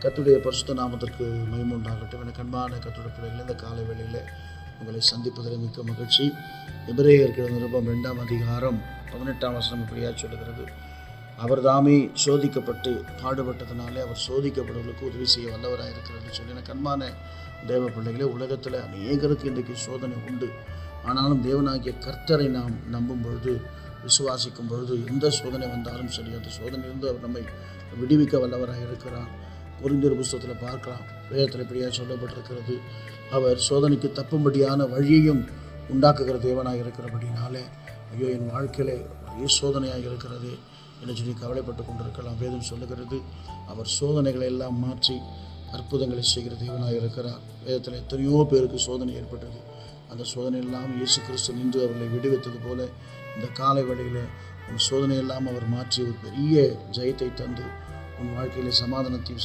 கர்த்தருடைய பரிசுத்த நாமத்திற்கு மகிமை உண்டாகட்டும். எனக்கு அன்பான கர்த்தருடைய பிள்ளைகளே, இந்த காலை வேளையில் உங்களை சந்திப்பதில் மிக்க மகிழ்ச்சி. எபிரேயர் நிருபம் 2ஆம் அதிகாரம் 18ஆம் வசனம் இப்படியா சொல்லுகிறது: அவர் தாமே சோதிக்கப்பட்டு பாடுபட்டதினாலே அவர் சோதிக்கப்படுவதற்கு உதவி செய்ய வல்லவராக இருக்கிறது சொல்லி. எனக்கு அன்பான தேவ பிள்ளைகளே, உலகத்தில் அநேகருக்கு இன்றைக்கு சோதனை உண்டு. ஆனாலும் தேவனாகிய கர்த்தரை நாம் நம்பும் பொழுது, விசுவாசிக்கும் பொழுது, எந்த சோதனை வந்தாலும் சரி, அந்த சோதனையிலிருந்து அவர் நம்மை விடுவிக்க வல்லவராக இருக்கிறார். கொரிந்தியர் புஸ்தகத்தில் பார்க்கலாம், வேதத்தில் இப்படியாக சொல்லப்பட்டிருக்கிறது: அவர் சோதனைக்கு தப்பும்படியான வழியையும் உண்டாக்குகிற தேவனாக இருக்கிறபடினாலே, ஐயோ என் வாழ்க்கையிலே ஒரே சோதனையாக இருக்கிறது என்று சொல்லி கவலைப்பட்டு கொண்டிருக்கலாம். வேதம் சொல்லுகிறது, அவர் சோதனைகளை எல்லாம் மாற்றி அற்புதங்களை செய்கிற தேவனாக இருக்கிறார். வேதத்தில் எத்தனையோ பேருக்கு சோதனை ஏற்பட்டது. அந்த சோதனை எல்லாம் இயேசு கிறிஸ்து நின்று அவர்களை விடுவித்தது போல, இந்த காலை வேளையில் உன் சோதனையெல்லாம் அவர் மாற்றி ஒரு பெரிய ஜெயத்தை தந்து உன் வாழ்க்கையிலே சமாதானத்தையும்